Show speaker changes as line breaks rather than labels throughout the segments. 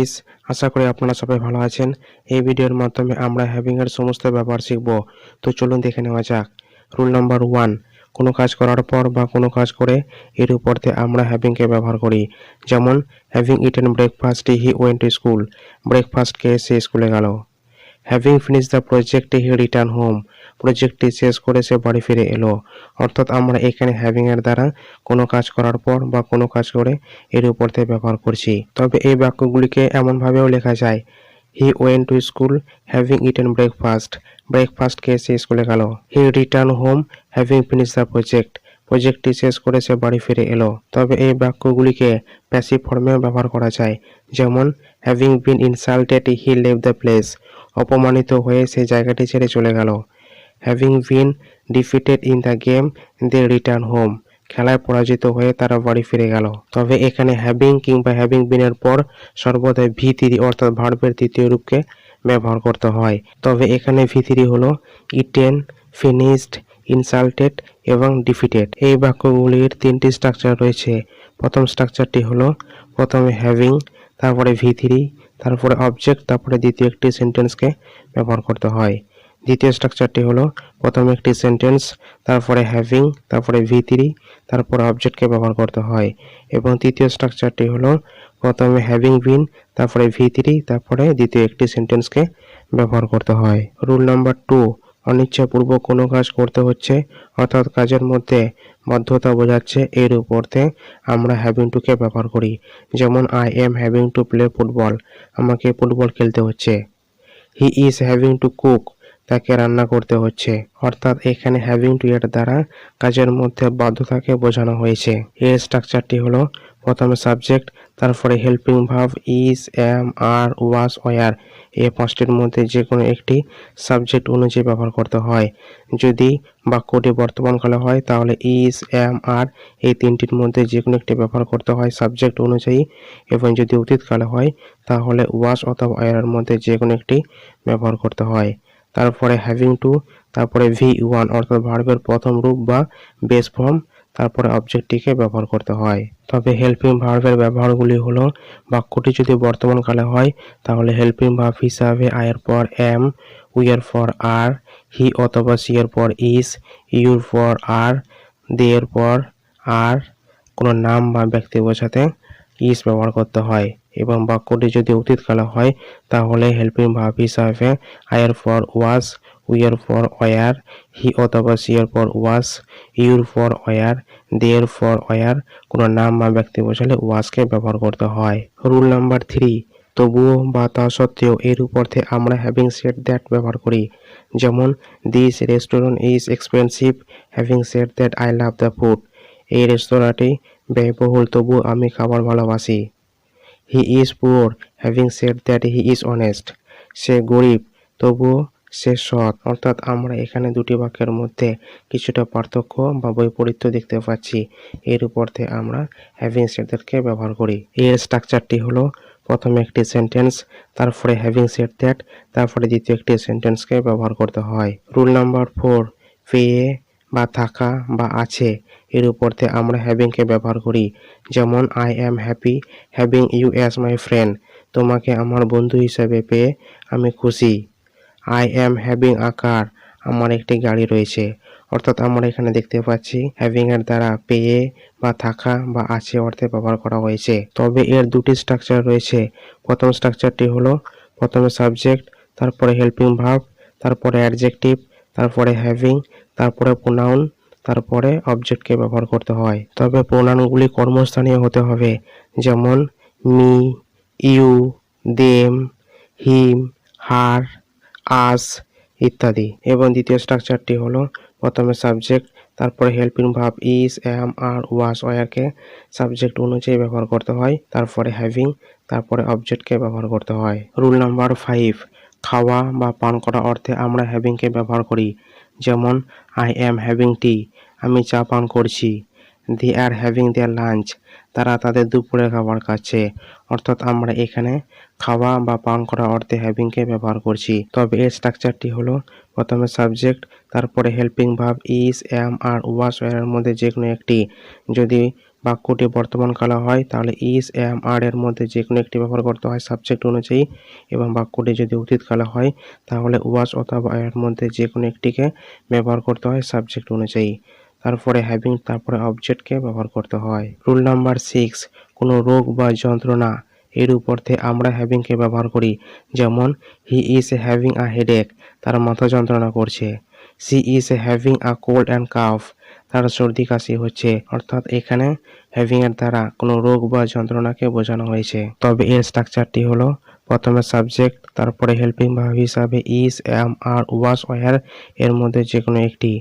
Guys, আশা করি আপনারা সবাই ভালো আছেন। এই ভিডিওর মাধ্যমে আমরা হ্যাভিং এর সমস্ত ব্যাপার শিখব। তো চলুন দেখে নেওয়া যাক। রুল নাম্বার 1, কোনো কাজ করার পর বা কোনো কাজ করে এর উপর দিয়ে আমরা হ্যাভিং কে ব্যবহার করি। যেমন having eaten breakfast he went to school, breakfast খেয়ে সে স্কুলে গেল। Having finish the project he return home, প্রজেক্টটি শেষ করে সে বাড়ি ফিরে এলো। অর্থাৎ আমরা এখানে হ্যাভিং এর দ্বারা কোনো কাজ করার পর বা কোনো কাজ করে এর উপর দিয়ে ব্যবহার করছি। তবে এই বাক্যগুলিকে এমনভাবেও লেখা যায়, he went to school having eaten breakfast, breakfast খেয়ে সে স্কুলে গেল। He return home having finish the project, প্রজেক্টটি শেষ করে সে বাড়ি ফিরে এলো। তবে এই বাক্যগুলিকে প্যাসিভ ফর্মেও ব্যবহার করা যায়। যেমন হ্যাভিং বিন ইনসাল্টেড হি লেভ দ্য প্লেস, অপমানিত হয়ে সে জায়গাটি ছেড়ে চলে গেল। Having been defeated in the game they return home, খেলায় পরাজিত হয়ে তারা বাড়ি ফিরে গেল। তবে এখানে হ্যাভিং কিংবা হ্যাভিং বিনের পর সর্বদাই ভি3 অর্থাৎ ভার্বের তৃতীয় রূপকে ব্যবহার করতে হয়। তবে এখানে ভি3 হলো ইটেন, ফিনিশড, ইনসাল্টেড এবং ডিফিটেড। এই বাক্যগুলির তিনটি স্ট্রাকচার রয়েছে। প্রথম স্ট্রাকচারটি হলো প্রথমে হ্যাভিং, তারপরে ভি3, তারপরে অবজেক্ট, তারপরে দ্বিতীয় একটি সেন্টেন্সকে ব্যবহার করতে হয়। দ্বিতীয় স্ট্রাকচারটি হলো প্রথমে একটি সেন্টেন্স, তারপরে হ্যাভিং, তারপরে ভি3, তারপরে অবজেক্টকে ব্যবহার করতে হয়। এবং তৃতীয় স্ট্রাকচারটি হলো প্রথমে হ্যাভিং বিন, তারপরে ভি3, তারপরে দ্বিতীয় একটি সেন্টেন্সকে ব্যবহার করতে হয়। রুল নাম্বার 2, অনিচ্ছাপূর্বক কোনো কাজ করতে হচ্ছে অর্থাৎ কাজের মধ্যে বাধ্যতা বোঝাচ্ছে এর উপরতে আমরা হ্যাভিং টুকে ব্যবহার করি। যেমন I am having to play football, আমাকে ফুটবল খেলতে হচ্ছে। হি ইজ হ্যাভিং টু কুক, তাকে রান্না করতে হচ্ছে। অর্থাৎ এখানে হ্যাভিং টু এর দ্বারা কাজের মধ্যে বাধ্যতাকে বোঝানো হয়েছে। এর স্ট্রাকচারটি হলো প্রথমে সাবজেক্ট, তারপরে helping verb is, am, are, was, were. এই পাঁচটির মধ্যে যে কোনো একটি সাবজেক্ট অনুযায়ী ব্যবহার করতে হয়। যদি বাক্যটি বর্তমানকালে হয় তাহলে ইজ, এম, আর এই তিনটির মধ্যে যে কোনো একটি ব্যবহার করতে হয় সাবজেক্ট অনুযায়ী, এবং যদি অতীতকালে হয় তাহলে ওয়াজ অথবা ওয়ারের মধ্যে যে কোনো একটি ব্যবহার করতে হয়। তারপরে হ্যাভিং টু, তারপরে ভি1 অর্থাৎ ভার্বের প্রথম রূপ বা বেস ফর্ম, তারপরে অবজেক্টটিকে ব্যবহার করতে হয়। তবে হেল্পিং ভার্বের ব্যবহারগুলি হলো বাক্যটি যদি বর্তমানকালে হয় তাহলে হেল্পিং ভার্ব হিসাবে আই এর পর এম, উই এর পর আর, হি অথবা সি এর পর ইজ, ইউর পর আর, দে এর পর আর, কোনো নাম বা ব্যক্তি বোঝাতে ইজ ব্যবহার করতে হয়। এবং বাক্যটি যদি অতীতকালে হয় তাহলে হেল্পিং ভার্ব হিসাবে আই এর পর ওয়াজ, উই এর পর ওয়ার, হি অথবা সি এর পর ওয়াজ, ইউর পর ওয়ার, দে এর পর ওয়ার, কোনো নাম বা ব্যক্তি বোঝালে ওয়াজকে ব্যবহার করতে হয়। রুল নাম্বার 3, তবুও বা তা সত্ত্বেও এর উপর থেকে আমরা হ্যাভিং সেড দ্যাট ব্যবহার করি। যেমন this restaurant is expensive, having said that I love the food, এই রেস্তোরাঁটি ব্যয়বহুল তবু আমি খাবার ভালোবাসি। He is poor, having said that he is honest, সে গরিব তবুও সে সৎ। অর্থাৎ আমরা এখানে দুটি বাক্যের মধ্যে কিছুটা পার্থক্য বা বৈপরীত্য দেখতে পাচ্ছি। এর উপর থেকে আমরা হ্যাভিং সেড দ্যাটকে ব্যবহার করি। এর স্ট্রাকচারটি হলো প্রথমে একটি সেন্টেন্স, তারপরে হ্যাভিং সেড দ্যাট, তারপরে দ্বিতীয় একটি সেন্টেন্সকে ব্যবহার করতে হয়। রুল নাম্বার 4, পেয়ে বা থাকা বা আছে এর উপর থেকে আমরা হ্যাভিংকে ব্যবহার করি। যেমন I am happy having you as my friend, তোমাকে আমার বন্ধু হিসেবে পেয়ে আমি খুশি। আই অ্যাম হ্যাভিং আ কার, আমার একটি গাড়ি রয়েছে। অর্থাৎ আমরা এখানে দেখতে পাচ্ছি হ্যাভিং এর দ্বারা পেয়ে বা থাকা বা আছে অর্থে ব্যবহার করা হয়েছে। তবে এর দুটি স্ট্রাকচার রয়েছে। প্রথম স্ট্রাকচারটি হলো প্রথমে সাবজেক্ট, তারপরে হেল্পিং ভার্ব, তারপরে অ্যাডজেক্টিভ, তারপরে হ্যাভিং, তারপরে প্রোনাউন, তারপরে অবজেক্টকে ব্যবহার করতে হয়। তবে প্রোনাউনগুলি কর্মস্থানীয় হতে হবে। যেমন me, you, them, him, her, us ইত্যাদি। এবং দ্বিতীয় স্ট্রাকচারটি হলো প্রথমে সাবজেক্ট, তারপরে helping verb is, am, are, was, ওয়ারকে সাবজেক্ট অনুযায়ী ব্যবহার করতে হয়, তারপরে হ্যাভিং, তারপরে অবজেক্টকে ব্যবহার করতে হয়। রুল নাম্বার 5, খাওয়া বা পান করা অর্থে আমরা হ্যাভিংকে ব্যবহার করি। যেমন আই অ্যাম হ্যাভিং টি, আমি চা পান করছি। দে আর হ্যাভিং দেয়ার লাঞ্চ, তারা তাদের দুপুরের খাবার খাচ্ছে। অর্থাৎ আমরা এখানে খাওয়া বা পান করা অর্থে হ্যাভিংকে ব্যবহার করছি। তবে এর স্ট্রাকচারটি হলো প্রথমে সাবজেক্ট, তারপরে helping verb is, am, are, ওয়াজ, ওয়ারের মধ্যে যে কোনো একটি। যদি বাক্যটি বর্তমান কালে হয় তাহলে ইজ এম আর এর মধ্যে যে কোনো একটি ব্যবহার করতে হয় সাবজেক্ট অনুযায়ী, এবং বাক্যটি যদি অতীতকালে হয় তাহলে ওয়াজ অথবা এর মধ্যে যে কোনো একটিকে ব্যবহার করতে হয় সাবজেক্ট অনুযায়ী। তারপরে হ্যাভিং, তারপরে অবজেক্টকে ব্যবহার করতে হয়। রুল নাম্বার 6, কোনো রোগ বা যন্ত্রণা এর উপরতে আমরা হ্যাভিংকে ব্যবহার করি। যেমন he is having a headache, তার মাথা যন্ত্রণা করছে। She is having a cold and cough, তার সর্দি কাশি হচ্ছে। অর্থাৎ এখানে হ্যাভিং এর দ্বারা কোনো রোগ বা যন্ত্রণাকে বোঝানো হয়েছে। তবে এর স্ট্রাকচারটি হলো প্রথমে সাবজেক্ট, তারপরে হেল্পিং ভার্ব হিসাবে is, am, are, was, were এর মধ্যে যে কোনো একটি।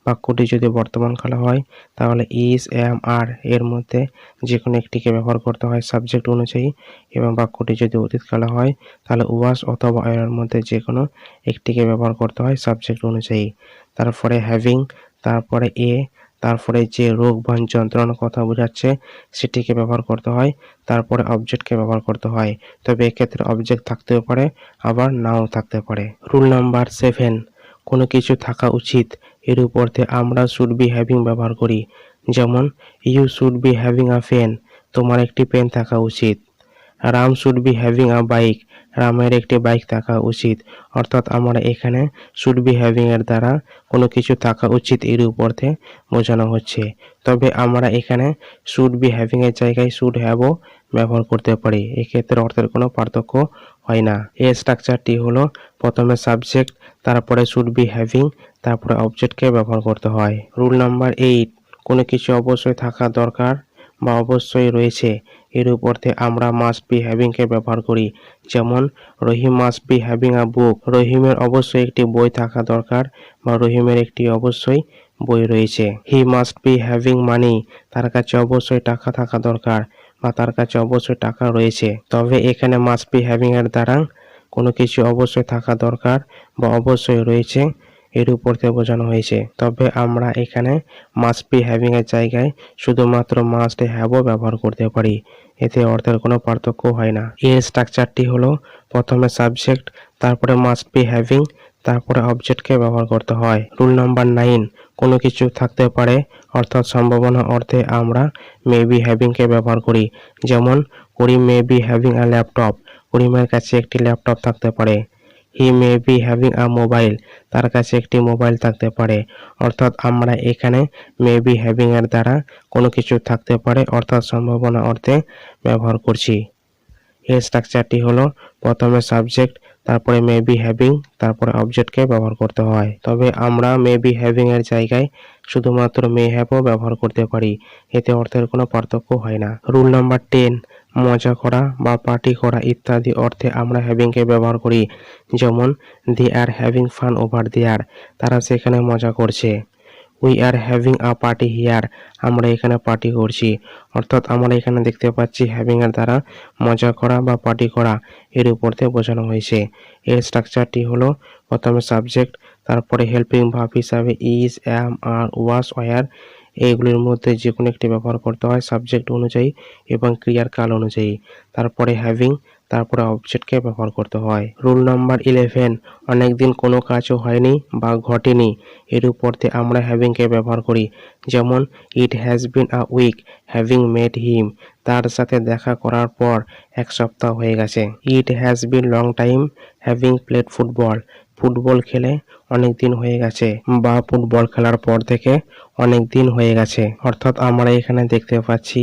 বাক্যটি যদি বর্তমান কালে হয় তাহলে ইজ, এম, আর এর মধ্যে যে কোনো একটিকে ব্যবহার করতে হয় সাবজেক্ট অনুযায়ী, এবং বাক্যটি যদি অতীতকালে হয় তাহলে ওয়াজ অথবা এর মধ্যে যে কোনো একটিকে ব্যবহার করতে হয় সাবজেক্ট অনুযায়ী। তারপরে হ্যাভিং, তারপরে তারপরে যে রোগ বা যন্ত্রণার কথা বোঝাচ্ছে সেটিকে ব্যবহার করতে হয়, তারপরে অবজেক্টকে ব্যবহার করতে হয়। তবে এক্ষেত্রে অবজেক্ট থাকতেও পারে, আবার নাও থাকতে পারে। রুল নাম্বার 7, কোনো কিছু থাকা উচিত এর উপরতে আমরা শুড বি হ্যাভিং ব্যবহার করি। যেমন you should be having a pen, তোমার একটি পেন থাকা উচিত। Ram should be having a bike, রামের একটি বাইক থাকা উচিত। অর্থাৎ আমরা এখানে শুড বি হ্যাভিং এর দ্বারা কোনো কিছু থাকা উচিত এর উপরতে বোঝানো হচ্ছে। তবে আমরা এখানে শুড বি হ্যাভিং এর জায়গায় শুড হ্যাভও ব্যবহার করতে পারি, এক্ষেত্রে অর্থের কোনো পার্থক্য হয় না। এর স্ট্রাকচারটি হলো প্রথমে সাবজেক্ট, তারপরে শুড বি হ্যাভিং, তারপরে অবজেক্টকে ব্যবহার করতে হয়। রুল নাম্বার 8, কোনো কিছু অবশ্যই থাকা দরকার বা অবশ্যই রয়েছে এর উপরতে আমরা মাস্ট বি হ্যাভিং কে ব্যবহার করি। যেমন রহিম মাস্ট বি হ্যাভিং আ বুক, রহিমের অবশ্যই একটি বই থাকা দরকার বা রহিমের একটি অবশ্যই বই রয়েছে। হি মাস্ট বি হ্যাভিং মানি, তার কাছে অবশ্যই টাকা থাকা দরকার বা তার কাছে অবশ্যই টাকা রয়েছে। তবে এখানে মাস্ট বি হ্যাভিং এর দ্বারা কোনো কিছু অবশ্যই থাকা দরকার বা অবশ্যই রয়েছে এর উপর থেকে বোঝানো হয়েছে। তবে আমরা এখানে মাস্ট বি হ্যাভিং এর জায়গায় শুধুমাত্র মাস্ট হ্যাভও ব্যবহার করতে পারি, এতে অর্থের কোনো পার্থক্য হয় না। এর স্ট্রাকচারটি হলো প্রথমে সাবজেক্ট, তারপরে মাস্ট বি হ্যাভিং, তারপরে অবজেক্টকে ব্যবহার করতে হয়। রুল নাম্বার 9, কোনো কিছু থাকতে পারে অর্থাৎ সম্ভাবনা অর্থে আমরা মে বি হ্যাভিং কে ব্যবহার করি। যেমন Karim may be having a laptop, করিমের কাছে একটি ল্যাপটপ থাকতে পারে। He may be having a mobile, তার কাছে একটি মোবাইল থাকতে পারে। অর্থাৎ আমরা এখানে মে বি হ্যাভিং এর দ্বারা কোনো কিছু থাকতে পারে অর্থাৎ সম্ভাবনা অর্থে ব্যবহার করছি। এর স্ট্রাকচারটি হলো প্রথমে সাবজেক্ট, তারপরে মে বি হ্যাভিং, তারপরে অবজেক্টকে ব্যবহার করতে হয়। তবে আমরা মে বি হ্যাভিং এর জায়গায় শুধুমাত্র মে হ্যাভও ব্যবহার করতে পারি, এতে অর্থের কোনো পার্থক্য হয় না। রুল নাম্বার 10, মজা করা বা পার্টি করা ইত্যাদি অর্থে আমরা হ্যাভিংকে ব্যবহার করি। যেমন they are having fun over there, তারা সেখানে মজা করছে। We are having a party here, আমরা এখানে পার্টি করছি। অর্থাৎ আমরা এখানে দেখতে পাচ্ছি হ্যাভিং এর দ্বারা মজা করা বা পার্টি করা এর উপর দিয়ে বোঝানো হয়েছে। এর স্ট্রাকচারটি হলো প্রথমে সাবজেক্ট, তারপরে হেল্পিং ভার্ব হিসাবে is, am, are, was, were এইগুলির মধ্যে যে কোনো একটি ব্যবহার করতে হয় সাবজেক্ট অনুযায়ী এবং ক্রিয়ার কাল অনুযায়ী। তারপরে হ্যাভিং, তারপরে অবজেক্টকে ব্যবহার করতে হয়। রুল নাম্বার 11, অনেকদিন কোনো কাজও হয়নি বা ঘটেনি এর উপর দিয়ে আমরা হ্যাভিংকে ব্যবহার করি। যেমন it has been a week having met him, তার সাথে দেখা করার পর এক সপ্তাহ হয়ে গেছে। It has been long time having played football, football খেলে অনেক দিন হয়ে গেছে বা ফুটবল খেলার পর থেকে অনেক দিন হয়ে গেছে। অর্থাৎ আমরা এখানে দেখতে পাচ্ছি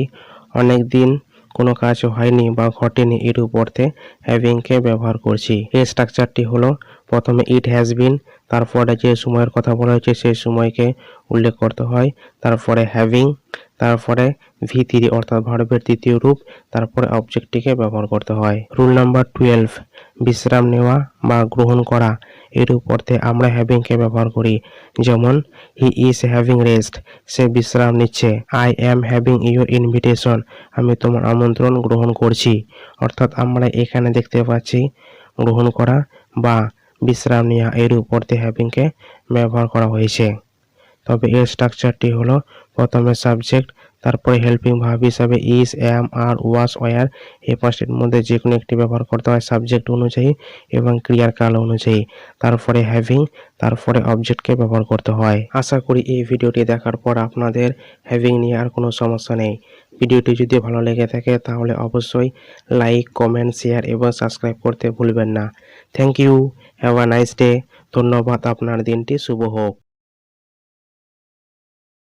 অনেক দিন কোনো কাজ হয়নি বা ঘটেনি এর উপরতে হ্যাভিংকে ব্যবহার করছি। এই স্ট্রাকচারটি হলো প্রথমে ইট হ্যাজ বিন, তারপরে যে সময়ের কথা বলা হয়েছে সেই সময়কে উল্লেখ করতে হয়, তারপরে হ্যাভিং, তারপরে V3 অর্থাৎ ভার্বের তৃতীয় রূপ, তারপরে অবজেক্টটিকে ব্যবহার করতে হয়। রুল নাম্বার 12, বিশ্রাম নেওয়া বা গ্রহণ করা এর উপরতে আমরা হ্যাভিংকে ব্যবহার করি। যেমন হি ইজ হ্যাভিং রেস্ট, সে বিশ্রাম নিচ্ছে। I am having your invitation, আমি তোমার আমন্ত্রণ গ্রহণ করছি। অর্থাৎ আমরা এখানে দেখতে পাচ্ছি গ্রহণ করা বা বিশ্রাম নেওয়া এর উপরতে হ্যাভিংকে ব্যবহার করা হয়েছে। তবে এর স্ট্রাকচারটি হলো প্রথমে সাবজেক্ট, তারপরে হেল্পিং ভার্ব হিসাবে is, am, are, was, were এই পাঁচটির মধ্যে যে কোনো একটি ব্যবহার করতে হয় সাবজেক্ট অনুযায়ী এবং ক্রিয়ার কাল অনুযায়ী। তারপরে হ্যাভিং, তারপরে অবজেক্টকে ব্যবহার করতে হয়। আশা করি এই ভিডিওটি দেখার পর আপনাদের হ্যাভিং নিয়ে আর কোনো সমস্যা নেই। ভিডিওটি যদি ভালো লেগে থাকে তাহলে অবশ্যই লাইক, কমেন্ট, শেয়ার এবং সাবস্ক্রাইব করতে ভুলবেন না। Thank you, have a nice day. ধন্যবাদ, আপনার দিনটি শুভ হোক।